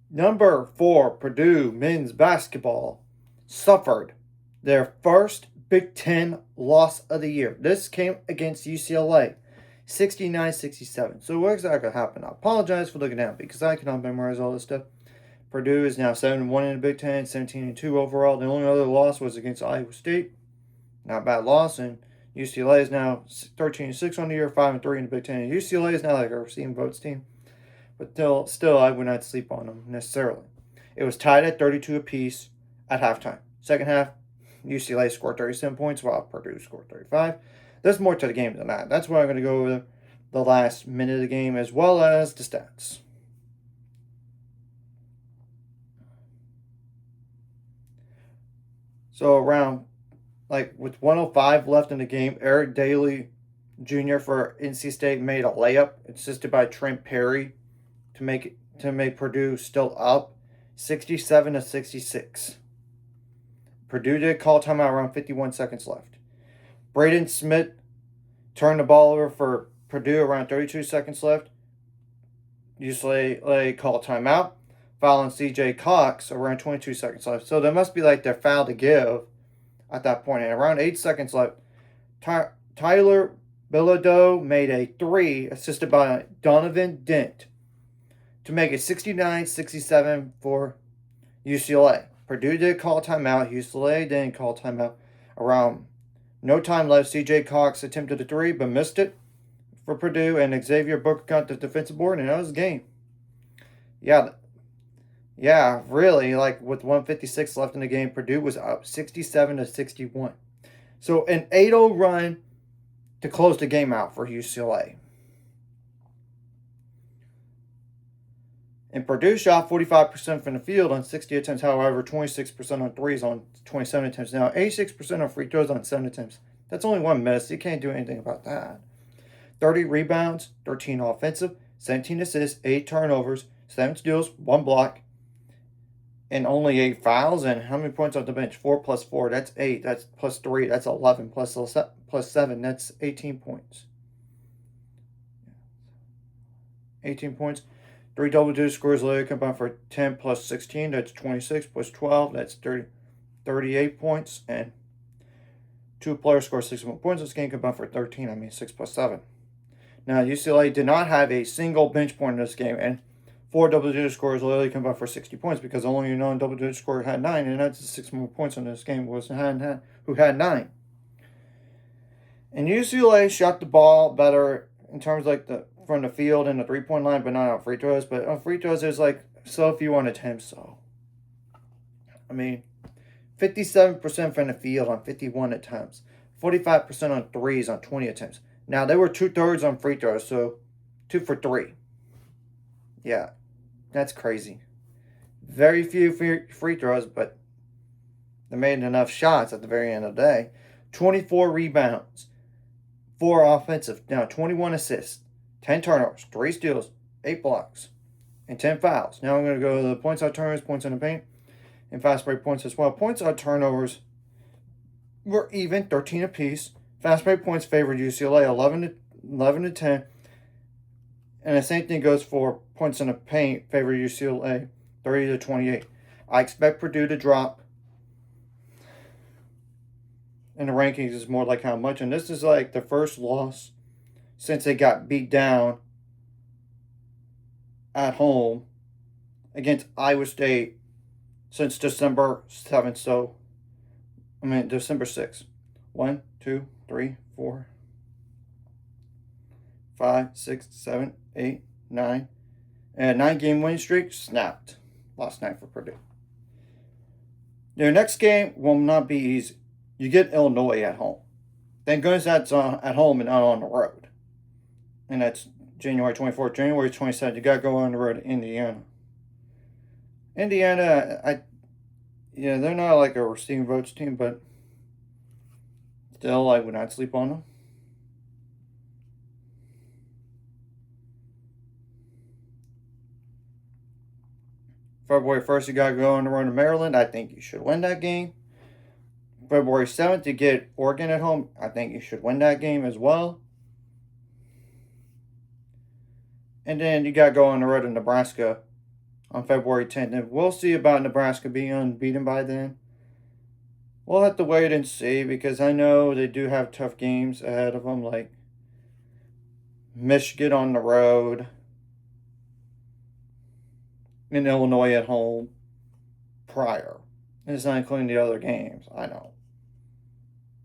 Number 4, Purdue men's basketball suffered their first Big Ten loss of the year. This came against UCLA, 69-67. So what exactly happened? I apologize for looking down because I cannot memorize all this stuff. Purdue is now 7-1 in the Big Ten, 17-2 overall. The only other loss was against Iowa State. Not a bad loss. And UCLA is now 13-6 on the year, 5-3 in the Big Ten. And UCLA is now like a receiving votes team. But still, I would not sleep on them necessarily. It was tied at 32 apiece at halftime. Second half, UCLA scored 37 points while Purdue scored 35. There's more to the game than that. That's why I'm going to go over the last minute of the game as well as the stats. So around, with 105 left in the game, Eric Daly Jr. for NC State made a layup, assisted by Trent Perry, to make Purdue still up, 67-66. Purdue did call timeout around 51 seconds left. Braden Smith turned the ball over for Purdue around 32 seconds left. UCLA called timeout, fouling C.J. Cox around 22 seconds left. So there must be their foul to give at that point. And around 8 seconds left, Tyler Bilodeau made a 3, assisted by Donovan Dent, to make it 69-67 for UCLA. Purdue did call timeout. UCLA didn't call timeout. Around no time left, C.J. Cox attempted a 3 but missed it for Purdue, and Xavier Booker got the defensive board, and that was the game. Yeah, really, with 156 left in the game, Purdue was up 67-61. So an 8-0 run to close the game out for UCLA. And Purdue shot 45% from the field on 60 attempts, however, 26% on threes on 27 attempts. Now, 86% on free throws on 7 attempts. That's only one miss. You can't do anything about that. 30 rebounds, 13 offensive, 17 assists, 8 turnovers, 7 steals, 1 block, and only 8 fouls. And how many points off the bench? 4 plus 4, that's 8. That's plus 3, that's 11. Plus 7, that's 18 points. 18 points. 3 double-digit scores later combined for 10 plus 16. That's 26 plus 12. That's 38 points. And 2 players scored 61 points. This game combined for 13. 6 plus 7. Now, UCLA did not have a single bench point in this game. And 4 double-digit scores literally combined for 60 points because only non-double-digit scorer had 9. And that's 6 more points in this game who had 9. And UCLA shot the ball better in terms from the field and the 3-point line, but not on free throws. But on free throws, there's so few on attempts. So, 57% from the field on 51 attempts, 45% on threes on 20 attempts. Now, they were 2/3 on free throws, so 2 for 3. Yeah, that's crazy. Very few free throws, but they made enough shots at the very end of the day. 24 rebounds, 4 offensive. Now, 21 assists. 10 turnovers, 3 steals, 8 blocks, and 10 fouls. Now I'm going to go to the points on turnovers, points in the paint, and fast break points as well. Points on turnovers were even, 13 apiece. Fast break points favored UCLA, 11-10. And the same thing goes for points in the paint, favored UCLA, 30-28. I expect Purdue to drop in the rankings is more like how much. And this is the first loss since they got beat down at home against Iowa State since December 7th. December 6th. 1, 2, 3, 4, 5, 6, 7, 8, 9. And a 9-game winning streak snapped last night for Purdue. Their next game will not be easy. You get Illinois at home. Thank goodness that's at home and not on the road. And that's January 24th. January 27th, you got to go on the road to Indiana. Indiana, they're not a receiving votes team, but still, I would not sleep on them. February 1st, you got to go on the road to Maryland. I think you should win that game. February 7th, you get Oregon at home. I think you should win that game as well. And then you got to go on the road to Nebraska on February 10th. And we'll see about Nebraska being unbeaten by then. We'll have to wait and see because I know they do have tough games ahead of them, like Michigan on the road and Illinois at home prior. And it's not including the other games, I know.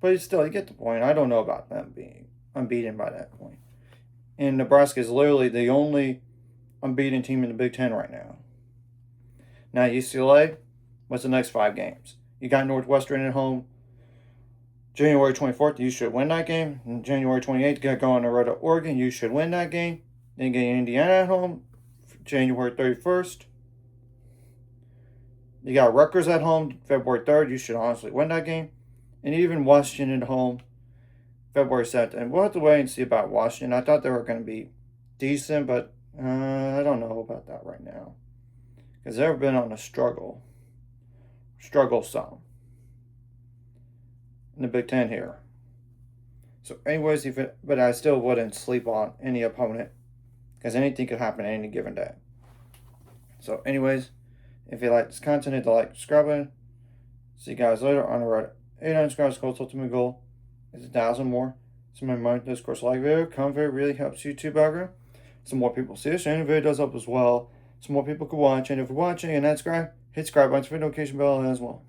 But still, you get the point. I don't know about them being unbeaten by that point. And Nebraska is literally the only unbeaten team in the Big Ten right now. Now, UCLA, what's the next 5 games? You got Northwestern at home January 24th. You should win that game. And January 28th, you got go on the road to Oregon. You should win that game. Then you get Indiana at home January 31st. You got Rutgers at home February 3rd. You should honestly win that game. And even Washington at home February 7th. And we'll have to wait and see about Washington. I thought they were going to be decent, but I don't know about that right now. Because they've been on a struggle some in the Big Ten here. So anyways, but I still wouldn't sleep on any opponent because anything could happen any given day. So anyways, if you like this content, hit the like, subscribe button. See you guys later on the road. 800 subscribers, goal ultimate goal is 1,000 more. So my discourse like video, comment video really helps YouTube algorithm. So more people see this, and the video does help as well. So more people can watch, and if you're watching and that's great, hit subscribe button, notification bell as well.